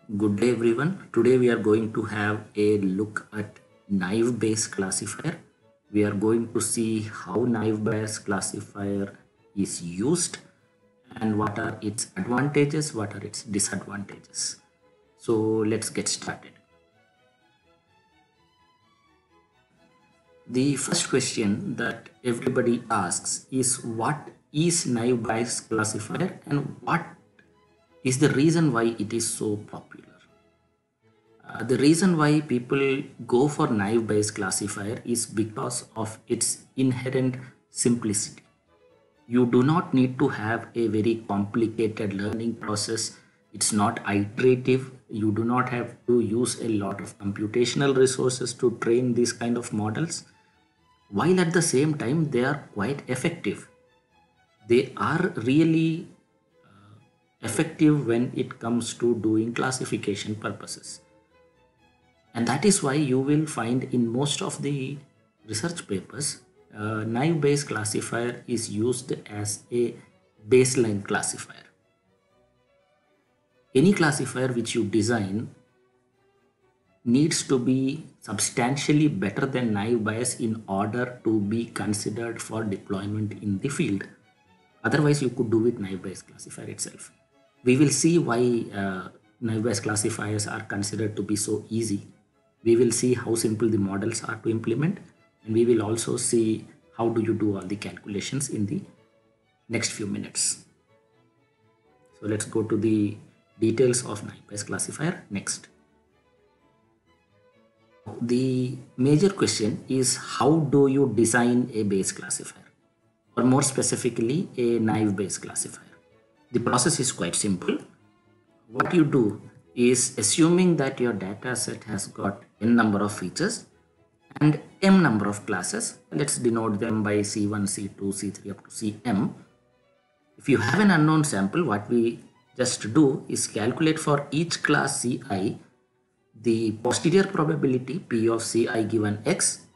Good day everyone. Today we are going to have a look at naive Bayes classifier. We are going to see how naive Bayes classifier is used and what are its advantages, what are its disadvantages. So let's get started. The first question that everybody asks is what is naive Bayes classifier and what is the reason why it is so popular. The reason why people go for naive Bayes classifier is because of its inherent simplicity. You do not need to have a very complicated learning process. It's not iterative. You do not have to use a lot of computational resources to train these kind of models, while at the same time they are quite effective. They are really effective when it comes to doing classification purposes. And that is why you will find in most of the research papers, naive Bayes classifier is used as a baseline classifier. Any classifier which you design needs to be substantially better than naive Bayes in order to be considered for deployment in the field. Otherwise, you could do with naive Bayes classifier itself. We will see why naive Bayes classifiers are considered to be so easy. We will see how simple the models are to implement, and we will also see how do you do all the calculations in the next few minutes. So let's go to the details of naive Bayes classifier next. The major question is how do you design a Bayes classifier, or more specifically a naive Bayes classifier. The process is quite simple. What you do is, assuming that your data set has got n number of features and m number of classes, let's denote them by C1, C2, C3 up to Cm. If you have an unknown sample, what we just do is calculate for each class Ci the posterior probability P of Ci given x,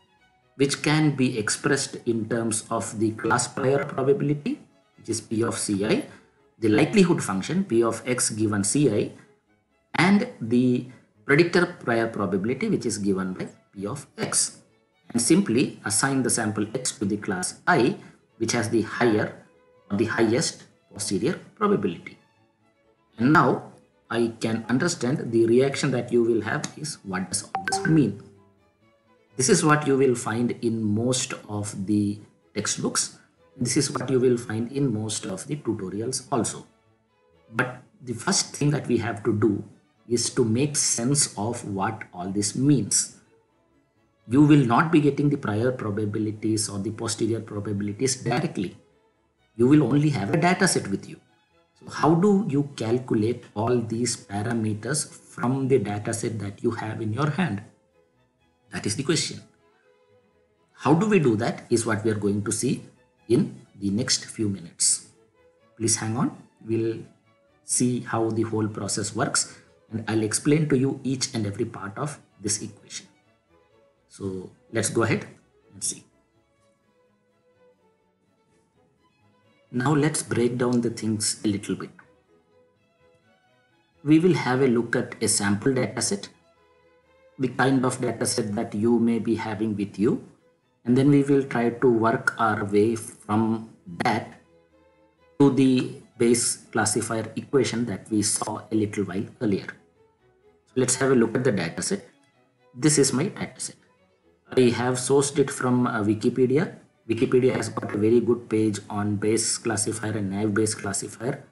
which can be expressed in terms of the class prior probability, which is P of Ci, the likelihood function P of x given Ci, and the predictor prior probability, which is given by P of x, and simply assign the sample x to the class I, which has the higher or the highest posterior probability. And now I can understand the reaction that you will have is, what does all this mean? This is what you will find in most of the textbooks. This is what you will find in most of the tutorials also. But the first thing that we have to do is to make sense of what all this means. You will not be getting the prior probabilities or the posterior probabilities directly. You will only have a data set with you. So how do you calculate all these parameters from the data set that you have in your hand? That is the question. How do we do that is what we are going to see in the next few minutes. Please hang on. We'll see how the whole process works, and I'll explain to you each and every part of this equation. So let's go ahead and see. Now let's break down the things a little bit. We will have a look at a sample dataset, the kind of dataset that you may be having with you, and then we will try to work our way from that to the Bayes classifier equation that we saw a little while earlier. So let's have a look at the dataset. This is my dataset. I have sourced it from Wikipedia. Wikipedia has got a very good page on Bayes classifier and naive Bayes classifier.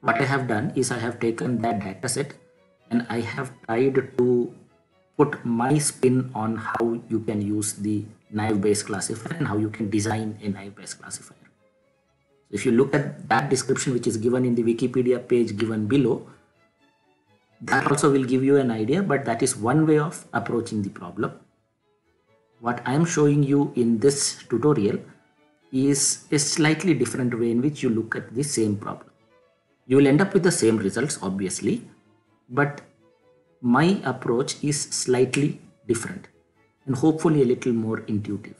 What I have done is I have taken that dataset and I have tried to put my spin on how you can use the naive Bayes classifier and how you can design a naive Bayes classifier. So if you look at that description which is given in the Wikipedia page given below, that also will give you an idea, but that is one way of approaching the problem. What I am showing you in this tutorial is a slightly different way in which you look at the same problem. You will end up with the same results, obviously, but my approach is slightly different and hopefully a little more intuitive.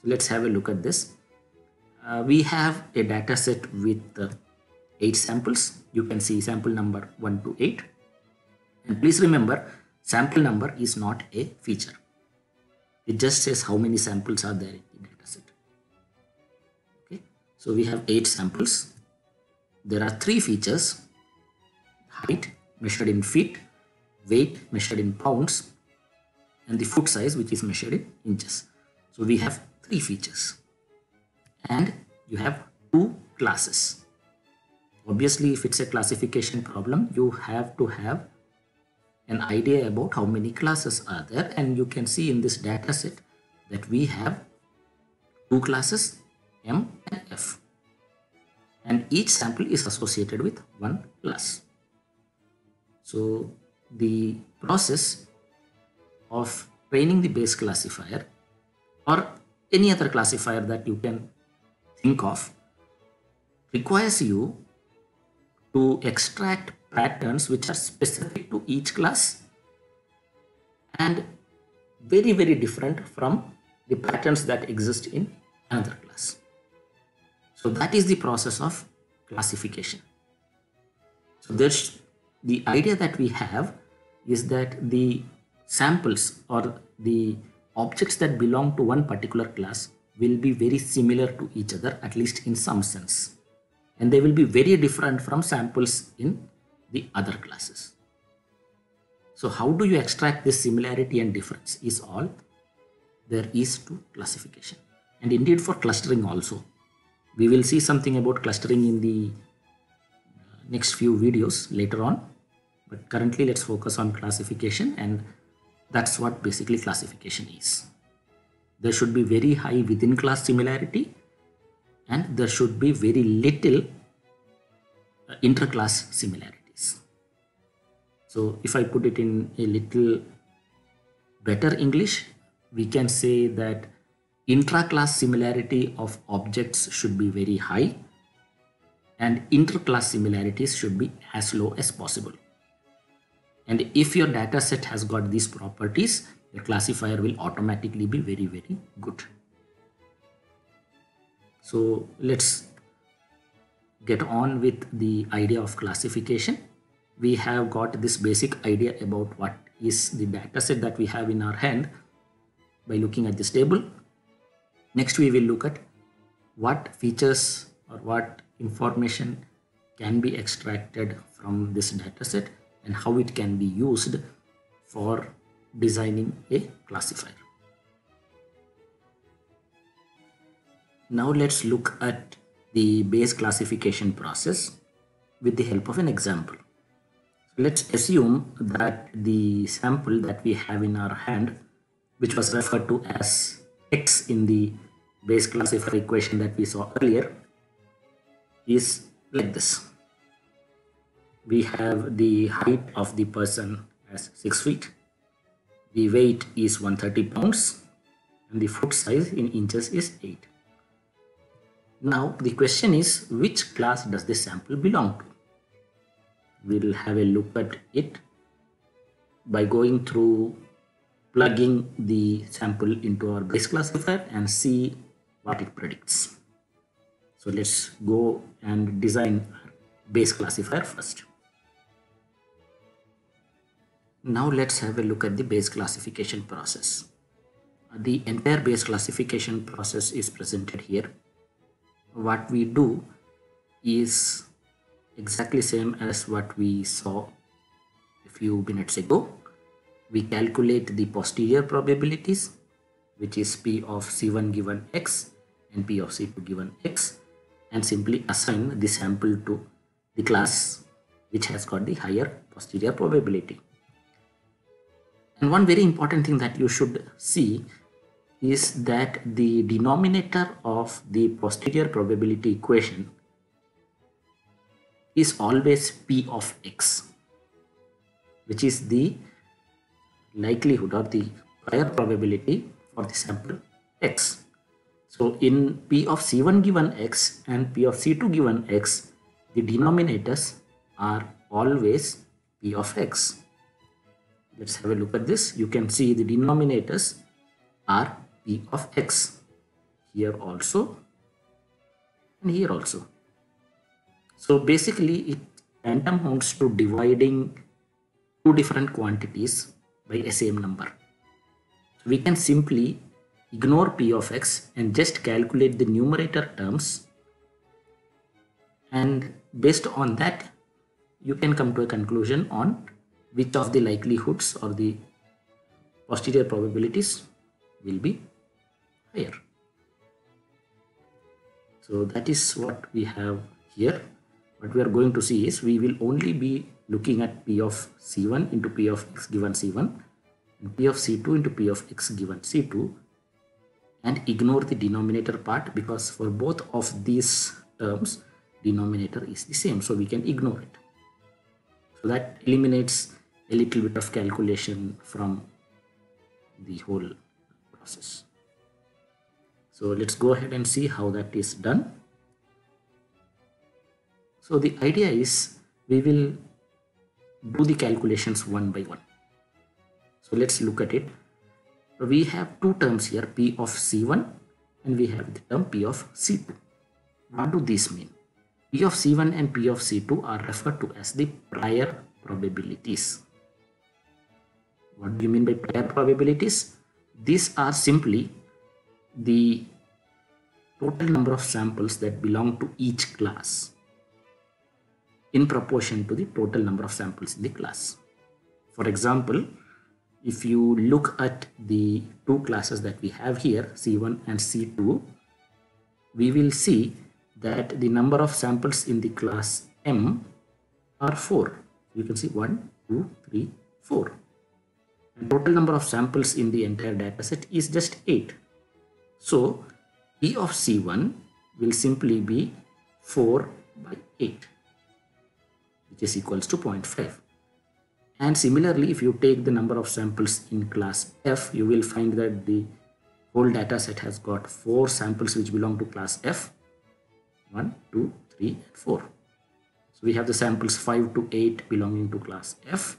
So let's have a look at this. We have a data set with 8 samples. You can see sample number 1 to 8. And please remember, sample number is not a feature. It just says how many samples are there in the dataset. Okay, so we have 8 samples. There are 3 features: height measured in feet, weight measured in pounds, and the foot size, which is measured in inches. So we have 3 features, and you have 2 classes. Obviously, if it's a classification problem, you have to have an idea about how many classes are there, and you can see in this data set that we have 2 classes, M and F, and each sample is associated with 1 class. So the process of training the Bayes classifier or any other classifier that you can think of requires you to extract patterns which are specific to each class and very, very different from the patterns that exist in another class. So that is the process of classification. So there's the idea that we have is that the samples or the objects that belong to one particular class will be very similar to each other, at least in some sense, and they will be very different from samples in the other classes. So how do you extract this similarity and difference is all there is to classification. And indeed for clustering also. We will see something about clustering in the next few videos later on, but currently let's focus on classification, and that's what basically classification is. There should be very high within class similarity, and there should be very little interclass similarities. So if I put it in a little better English, we can say that intra-class similarity of objects should be very high and inter-class similarities should be as low as possible. And if your data set has got these properties, your classifier will automatically be very, very good. So let's get on with the idea of classification. We have got this basic idea about what is the data set that we have in our hand by looking at this table. Next, we will look at what features or what information can be extracted from this data set and how it can be used for designing a classifier. Now let's look at the Bayes classification process with the help of an example. Let's assume that the sample that we have in our hand, which was referred to as X in the Bayes classifier equation that we saw earlier, is like this. We have the height of the person as 6 feet, the weight is 130 pounds, and the foot size in inches is 8. Now the question is, which class does this sample belong to? We'll have a look at it by going through plugging the sample into our Bayes classifier and see what it predicts. So let's go and design our Bayes classifier first. Now let's have a look at the Bayes classification process. The entire Bayes classification process is presented here. What we do is exactly same as what we saw a few minutes ago. We calculate the posterior probabilities, which is P of C1 given X and P of C2 given X, and simply assign the sample to the class which has got the higher posterior probability. And one very important thing that you should see is that the denominator of the posterior probability equation is always P of X, which is the likelihood or the prior probability for the sample X. So in P of C1 given X and P of C2 given X, the denominators are always P of X. Let's have a look at this. You can see the denominators are P of X here also and here also. So basically it tantamounts to dividing two different quantities by a same number. We can simply ignore p of x and just calculate the numerator terms, and based on that you can come to a conclusion on which of the likelihoods or the posterior probabilities will be higher. So that is what we have here. What we are going to see is we will only be looking at p of c1 into p of x given c1 and p of c2 into p of x given c2, and ignore the denominator part, because for both of these terms denominator is the same, so we can ignore it. So that eliminates a little bit of calculation from the whole process. So let's go ahead and see how that is done. So the idea is we will do the calculations one by one. So let's look at it. We have two terms here, p of c1 and we have the term p of c2. What do these mean? P of c1 and p of c2 are referred to as the prior probabilities. What do you mean by prior probabilities? These are simply the total number of samples that belong to each class in proportion to the total number of samples in the class. For example, if you look at the two classes that we have here, C1 and C2, we will see that the number of samples in the class M are 4. You can see 1, 2, 3, 4. The total number of samples in the entire data set is just 8. So P of C1 will simply be 4 by 8, which is equals to 0.5. And similarly, if you take the number of samples in class F, you will find that the whole data set has got 4 samples which belong to class F. 1, 2, 3, and 4. So we have the samples 5 to 8 belonging to class F.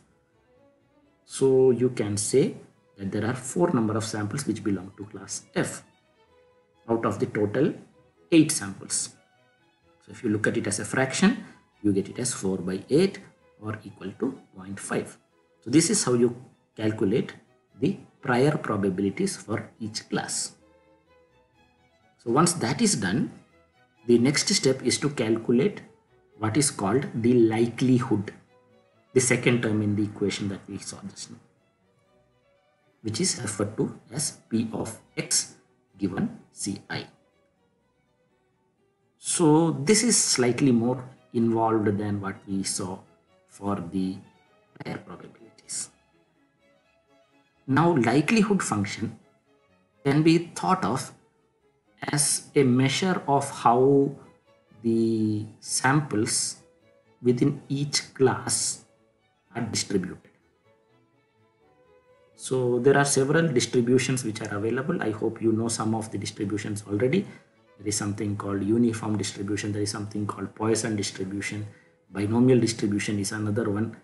So you can say that there are 4 number of samples which belong to class F out of the total 8 samples. So if you look at it as a fraction, you get it as 4 by 8 or equal to 0.5. So this is how you calculate the prior probabilities for each class. So once that is done, the next step is to calculate what is called the likelihood, the second term in the equation that we saw just now, which is referred to as P of x given Ci. So this is slightly more involved than what we saw for the prior probabilities. Now likelihood function can be thought of as a measure of how the samples within each class are distributed. So there are several distributions which are available. I hope you know some of the distributions already. There is something called uniform distribution. There is something called Poisson distribution. Binomial distribution is another one.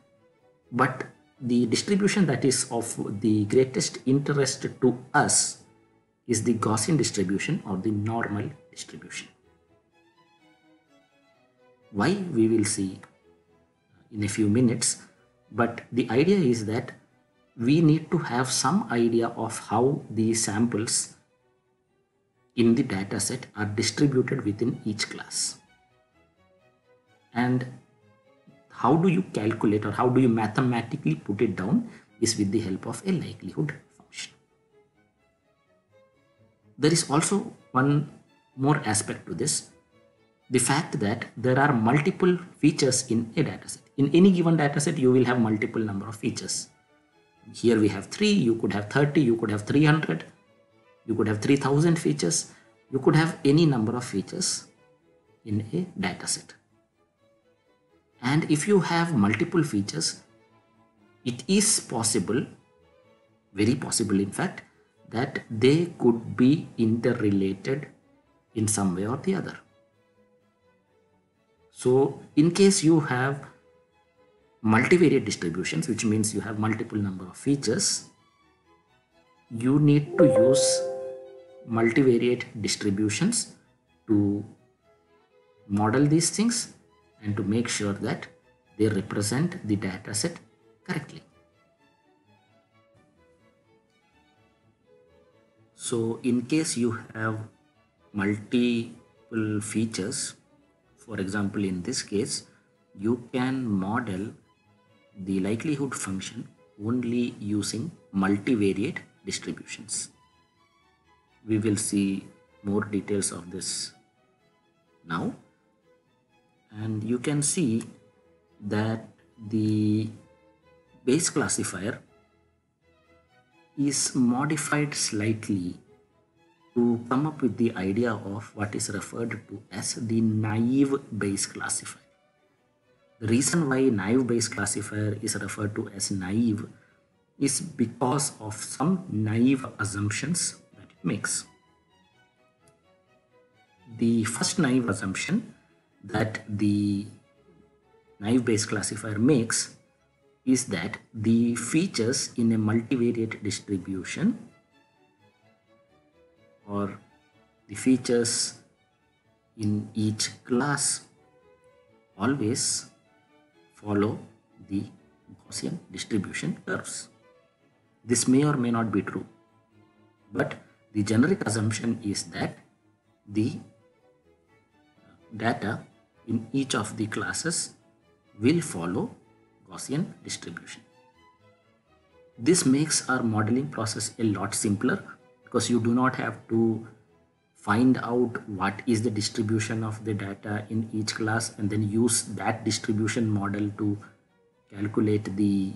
But the distribution that is of the greatest interest to us is the Gaussian distribution or the normal distribution. Why, we will see in a few minutes, but the idea is that we need to have some idea of how the samples in the data set are distributed within each class. And how do you calculate or how do you mathematically put it down is with the help of a likelihood function. There is also one more aspect to this, the fact that there are multiple features in a dataset. In any given dataset, you will have multiple number of features. Here we have 3, you could have 30, you could have 300, you could have 3000 features, you could have any number of features in a dataset. And if you have multiple features, it is possible, very possible in fact, that they could be interrelated in some way or the other. So in case you have multivariate distributions, which means you have multiple number of features, you need to use multivariate distributions to model these things and to make sure that they represent the data set correctly. So in case you have multiple features, for example, in this case, you can model the likelihood function only using multivariate distributions. We will see more details of this now, and you can see that the Bayes classifier is modified slightly to come up with the idea of what is referred to as the naive Bayes classifier. The reason why naive Bayes classifier is referred to as naive is because of some naive assumptions that it makes. The first naive assumption that the naive Bayes classifier makes is that the features in a multivariate distribution, or the features in each class, always follow the Gaussian distribution curves. This may or may not be true, but the generic assumption is that the data in each of the classes will follow Gaussian distribution. This makes our modeling process a lot simpler because you do not have to find out what is the distribution of the data in each class and then use that distribution model to calculate the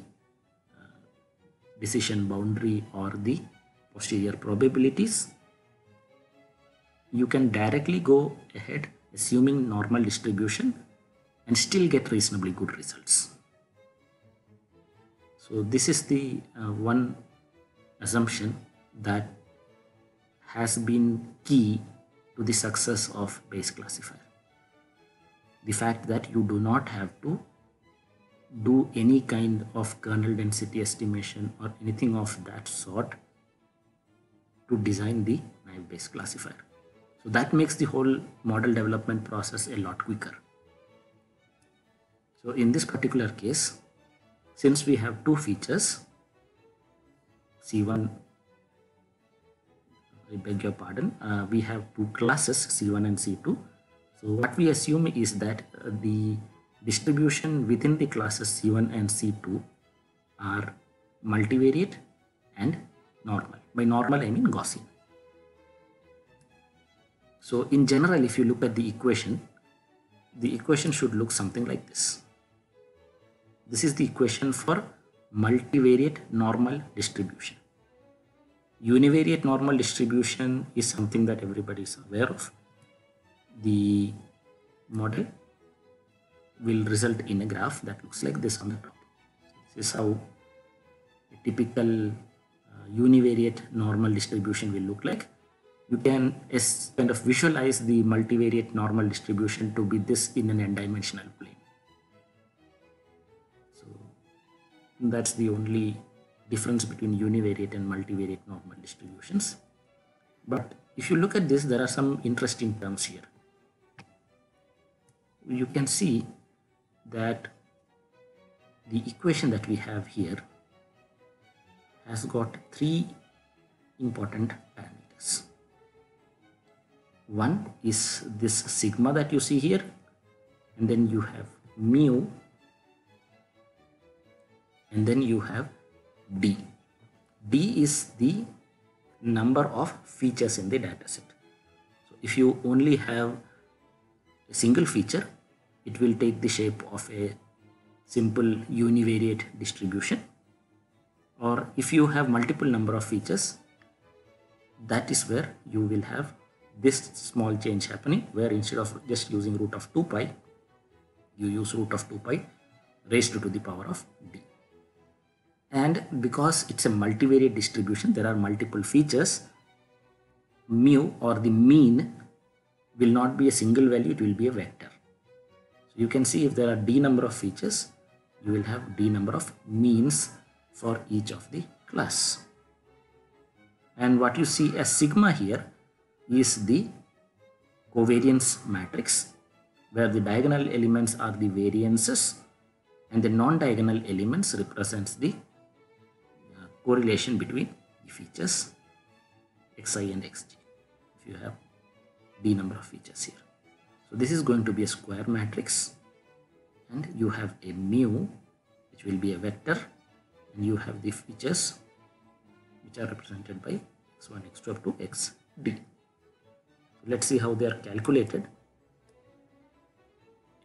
decision boundary or the posterior probabilities. You can directly go ahead assuming normal distribution and still get reasonably good results. So this is the one assumption that has been key to the success of Bayes classifier. The fact that you do not have to do any kind of kernel density estimation or anything of that sort to design the naive Bayes classifier. So that makes the whole model development process a lot quicker. So in this particular case, since we have two features, C1, I beg your pardon, we have two classes C1 and C2. So what we assume is that the distribution within the classes C1 and C2 are multivariate and normal. By normal, I mean Gaussian. So in general, if you look at the equation should look something like this. This is the equation for multivariate normal distribution. Univariate normal distribution is something that everybody is aware of. The model will result in a graph that looks like this on the top. This is how a typical univariate normal distribution will look like. You can kind of visualize the multivariate normal distribution to be this in an n-dimensional plane. So that's the only difference between univariate and multivariate normal distributions. But if you look at this, there are some interesting terms here. You can see that the equation that we have here has got three important parameters. One is this sigma that you see here, and then you have mu, and then you have d. D is the number of features in the dataset. So if you only have a single feature, it will take the shape of a simple univariate distribution. Or if you have multiple number of features, that is where you will have this small change happening, where instead of just using root of 2 pi, you use root of 2 pi raised to the power of d. And because it's a multivariate distribution, there are multiple features, mu or the mean will not be a single value, it will be a vector. So you can see if there are d number of features, you will have d number of means for each of the class. And what you see as sigma here is the covariance matrix, where the diagonal elements are the variances and the non-diagonal elements represents the correlation between the features xi and xj if you have d number of features here. So this is going to be a square matrix, and you have a mu which will be a vector, and you have the features which are represented by x1, x2 up to xd. So let's see how they are calculated.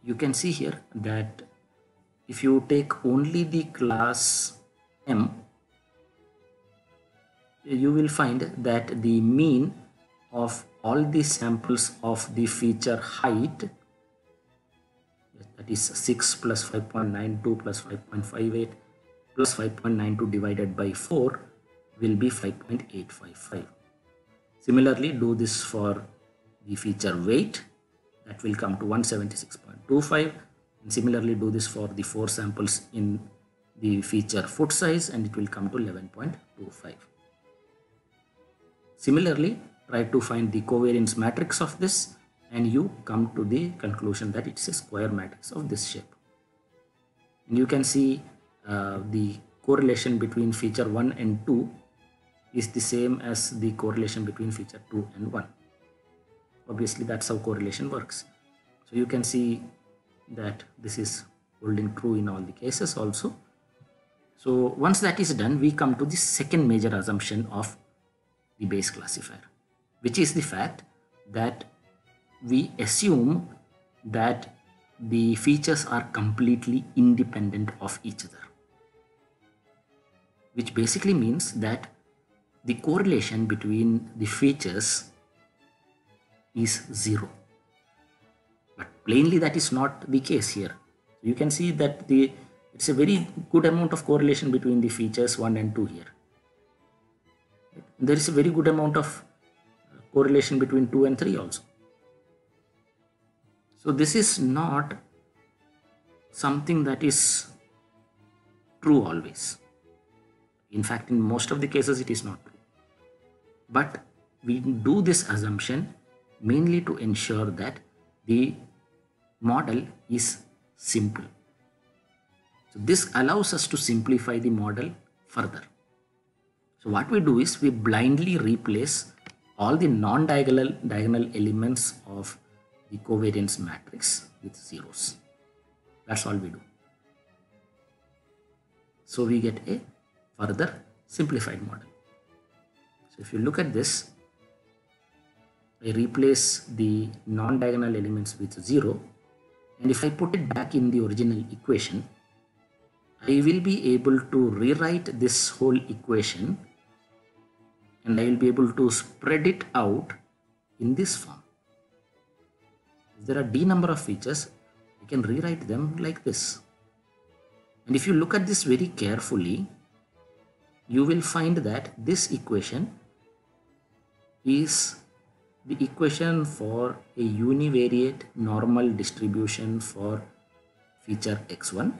You can see here that if you take only the class M, you will find that the mean of all the samples of the feature height, that is 6 plus 5.92 plus 5.58 plus 5.92 divided by 4, will be 5.855. Similarly, do this for the feature weight, that will come to 176.25, and similarly do this for the 4 samples in the feature foot size, and it will come to 11.25. Similarly, try to find the covariance matrix of this, and you come to the conclusion that it's a square matrix of this shape. And you can see the correlation between feature 1 and 2 is the same as the correlation between feature 2 and 1. Obviously, that's how correlation works. So you can see that this is holding true in all the cases also. So once that is done, we come to the second major assumption of the Bayes classifier, which is the fact that we assume that the features are completely independent of each other, which basically means that the correlation between the features is 0. But plainly that is not the case here. You can see that it's a very good amount of correlation between the features 1 and 2 here. There is a very good amount of correlation between 2 and 3 also. So this is not something that is true always. In fact, in most of the cases it is not true. But we do this assumption mainly to ensure that the model is simple. So this allows us to simplify the model further. So what we do is we blindly replace all the non-diagonal elements of the covariance matrix with zeros. That's all we do. So we get a further simplified model. So if you look at this, I replace the non-diagonal elements with 0, and if I put it back in the original equation, I will be able to rewrite this whole equation, and I will be able to spread it out in this form. If there are d number of features, I can rewrite them like this. And if you look at this very carefully, you will find that this equation is the equation for a univariate normal distribution for feature x1.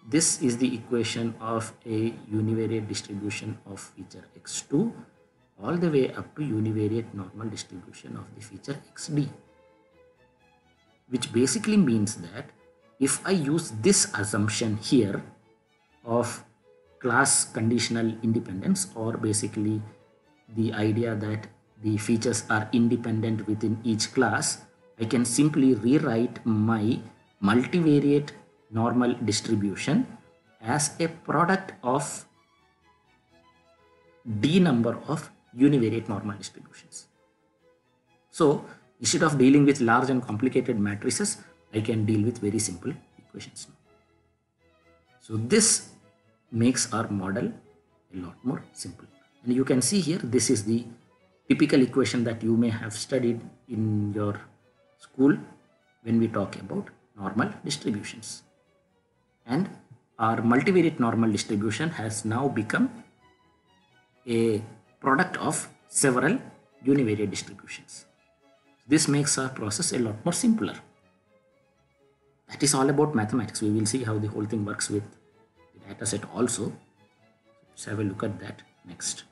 This is the equation of a univariate distribution of feature x2 all the way up to univariate normal distribution of the feature xd, which basically means that if I use this assumption here of class conditional independence, or basically the idea that the features are independent within each class, I can simply rewrite my multivariate normal distribution as a product of d number of univariate normal distributions. So instead of dealing with large and complicated matrices, I can deal with very simple equations now. So this makes our model a lot more simple. And you can see here, this is the typical equation that you may have studied in your school when we talk about normal distributions. And our multivariate normal distribution has now become a product of several univariate distributions. This makes our process a lot more simpler. That is all about mathematics. We will see how the whole thing works with the data set also. Let's have a look at that next.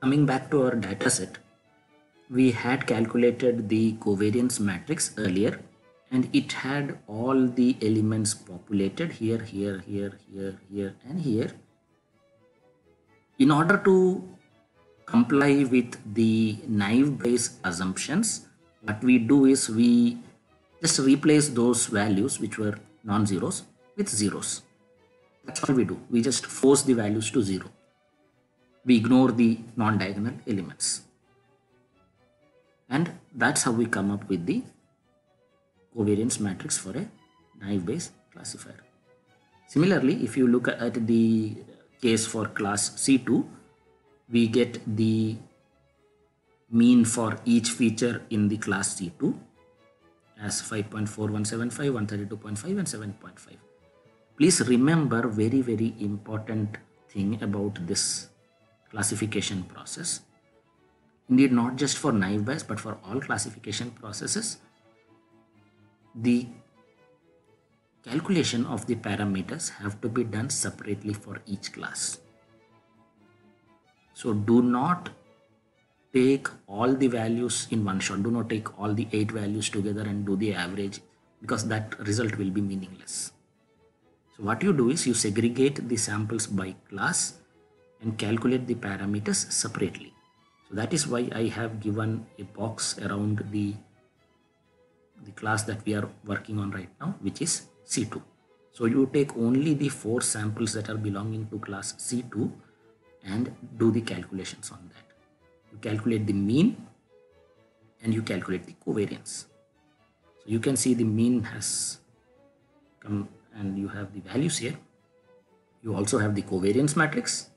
Coming back to our data set, we had calculated the covariance matrix earlier, and it had all the elements populated here, here, here, here, here, and here. In order to comply with the naive Bayes assumptions, what we do is we just replace those values which were non-zeros with zeros. That's all we do. We just force the values to zero. We ignore the non-diagonal elements. And that's how we come up with the covariance matrix for a naive Bayes classifier. Similarly, if you look at the case for class C2, we get the mean for each feature in the class C2 as 5.4175, 132.5 and 7.5. Please remember very important thing about this classification process. Indeed, not just for naive Bayes but for all classification processes, the calculation of the parameters have to be done separately for each class. So do not take all the values in one shot. Do not take all the 8 values together and do the average, because that result will be meaningless. So what you do is you segregate the samples by class and calculate the parameters separately. So that is why I have given a box around the class that we are working on right now, which is C2. So you take only the 4 samples that are belonging to class C2 and do the calculations on that. You calculate the mean and you calculate the covariance. So you can see the mean has come and you have the values here. You also have the covariance matrix,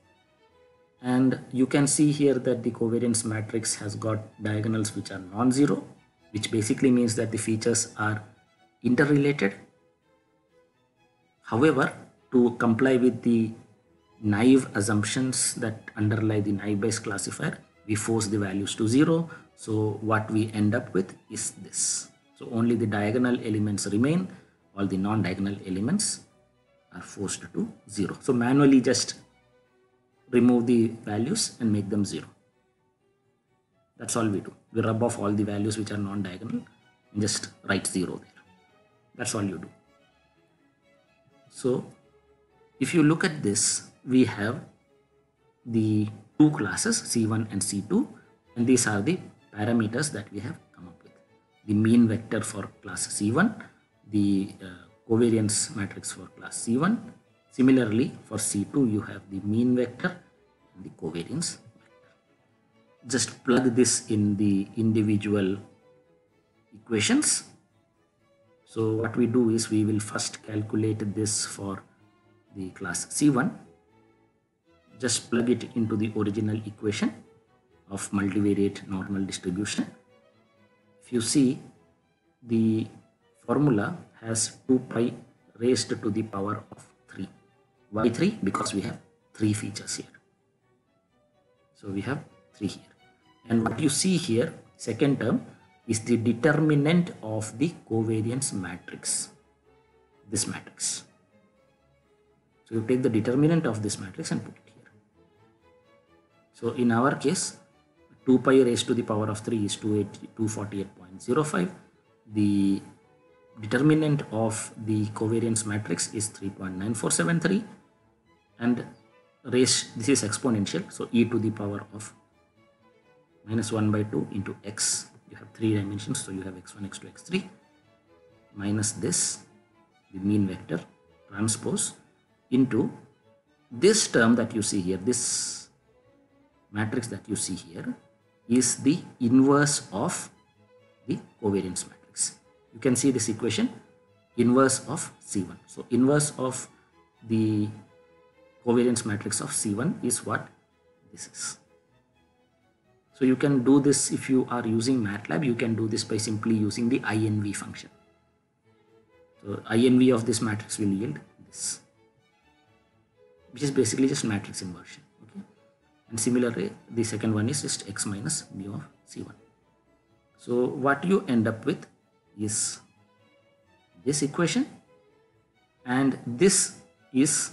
and you can see here that the covariance matrix has got diagonals which are non-zero, which basically means that the features are interrelated. However, to comply with the naive assumptions that underlie the naive Bayes classifier, we force the values to 0. So what we end up with is this. So only the diagonal elements remain, all the non-diagonal elements are forced to 0. So manually just remove the values and make them 0. That's all we do. We rub off all the values which are non-diagonal and just write 0 there. That's all you do. So if you look at this, we have the 2 classes C1 and C2, and these are the parameters that we have come up with. The mean vector for class C1, the covariance matrix for class C1. Similarly, for C2 you have the mean vector and the covariance vector. Just plug this in the individual equations. So what we do is we will first calculate this for the class C1. Just plug it into the original equation of multivariate normal distribution. If you see, the formula has 2 pi raised to the power of 3. Why 3? Because we have 3 features here. So we have 3 here. And what you see here, second term, is the determinant of the covariance matrix, this matrix. So you take the determinant of this matrix and put it here. So in our case, 2 pi raised to the power of 3 is 248.05. The determinant of the covariance matrix is 3.9473, and this is exponential, so e to the power of minus 1 by 2 into x. You have 3 dimensions, so you have x1, x2, x3 minus this, the mean vector transpose, into this term that you see here. This matrix that you see here is the inverse of the covariance matrix. You can see this equation, inverse of C1. So inverse of the covariance matrix of C1 is what this is. So you can do this if you are using MATLAB. You can do this by simply using the INV function. So INV of this matrix will yield this, which is basically just matrix inversion. Okay, and similarly the second one is just x minus mu of C1. So what you end up with is this equation, and this is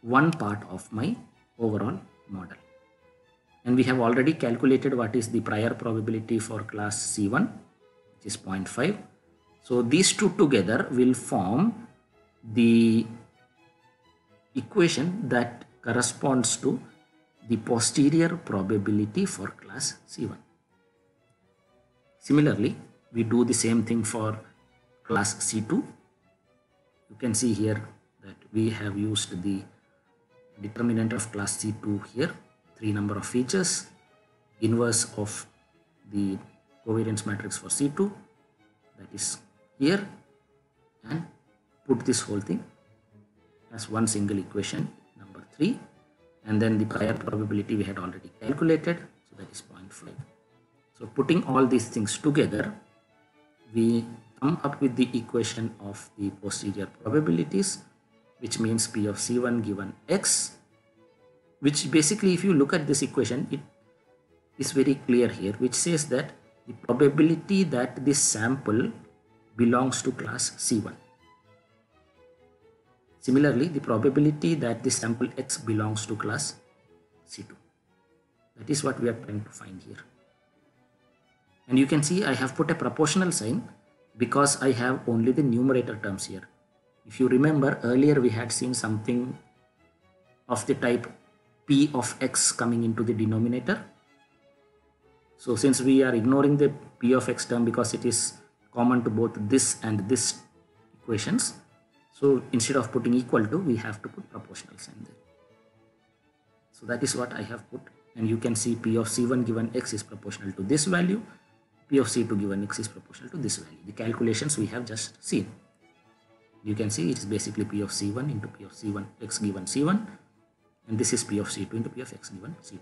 one part of my overall model. And we have already calculated what is the prior probability for class C1, which is 0.5. So these two together will form the equation that corresponds to the posterior probability for class C1. Similarly, we do the same thing for class C2. You can see here that we have used the determinant of class C2 here, 3 number of features, inverse of the covariance matrix for C2, that is here, and put this whole thing as one single equation, number 3, and then the prior probability we had already calculated, so that is 0.5. So putting all these things together, we come up with the equation of the posterior probabilities, which means P of C1 given X, which basically, if you look at this equation, it is very clear here, which says that the probability that this sample belongs to class C1. Similarly, the probability that the sample X belongs to class C2. That is what we are trying to find here. And you can see I have put a proportional sign because I have only the numerator terms here. If you remember, earlier we had seen something of the type P of X coming into the denominator. So since we are ignoring the P of X term because it is common to both this and this equations, so instead of putting equal to, we have to put proportional sign there. So that is what I have put, and you can see P of C1 given X is proportional to this value, P of C2 given X is proportional to this value. The calculations we have just seen. You can see it is basically P of C1 into P of C1 X given C1, and this is P of C2 into P of X given C2.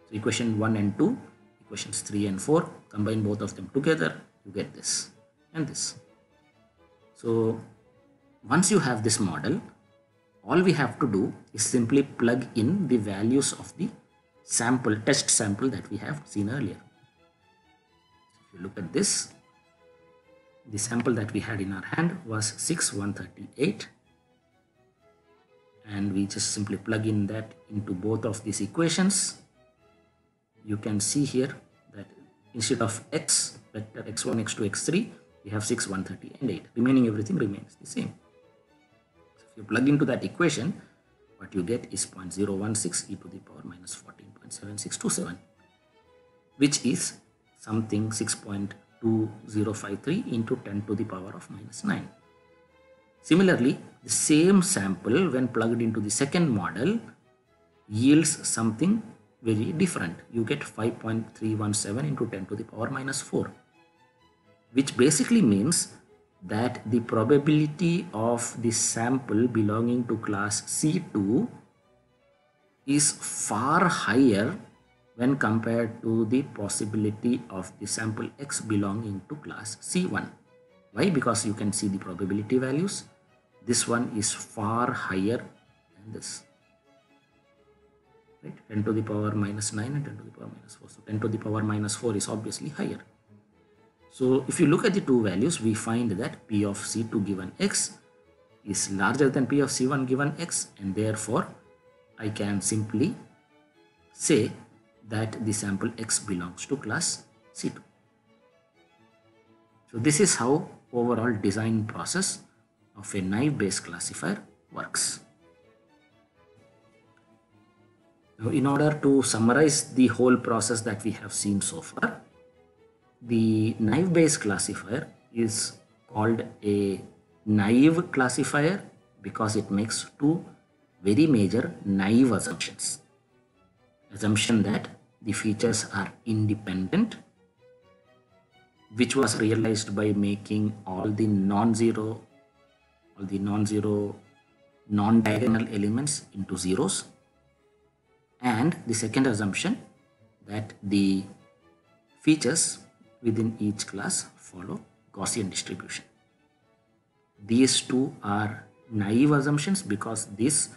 So equation 1 and 2, equations 3 and 4, combine both of them together, you get this and this. So once you have this model, all we have to do is simply plug in the values of the sample, test sample that we have seen earlier. If you look at this, the sample that we had in our hand was 6138, and we just simply plug in that into both of these equations. You can see here that instead of X, vector X1, X2, X3, we have 6, 130 and 8. Remaining everything remains the same. So if you plug into that equation, what you get is 0.016 e to the power minus 14.7627, which is something 6.2053 into 10 to the power of minus 9. Similarly, the same sample when plugged into the second model yields something very different. You get 5.317 into 10 to the power minus 4, which basically means that the probability of the sample belonging to class C2 is far higher when compared to the possibility of the sample X belonging to class C1. Why? Because you can see the probability values. This one is far higher than this. Right? 10 to the power minus 9 and 10 to the power minus 4. So 10 to the power minus 4 is obviously higher. So if you look at the two values, we find that P of C2 given X is larger than P of C1 given X, and therefore I can simply say that the sample X belongs to class C2. So this is how overall design process of a naive Bayes classifier works. Now, in order to summarize the whole process that we have seen so far, the naive Bayes classifier is called a naive classifier because it makes two very major naive assumptions. Assumption that the features are independent, which was realized by making all the non-zero, non-diagonal elements into zeros. And the second assumption that the features within each class follow Gaussian distribution. These two are naive assumptions because this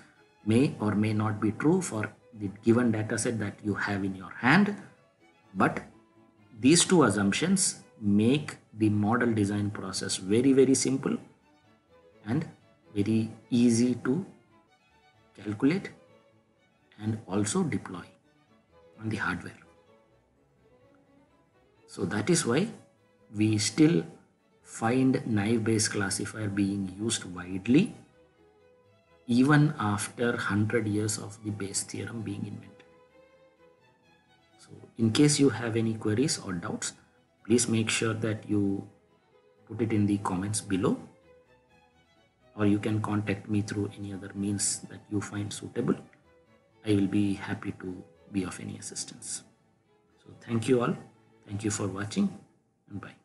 may or may not be true for the given data set that you have in your hand, but these two assumptions make the model design process very, very simple and very easy to calculate and also deploy on the hardware. So that is why we still find naive Bayes classifier being used widely even after 100 years of the Bayes theorem being invented. In case you have any queries or doubts, please make sure that you put it in the comments below, or you can contact me through any other means that you find suitable. I will be happy to be of any assistance. So thank you all. Thank you for watching, and bye.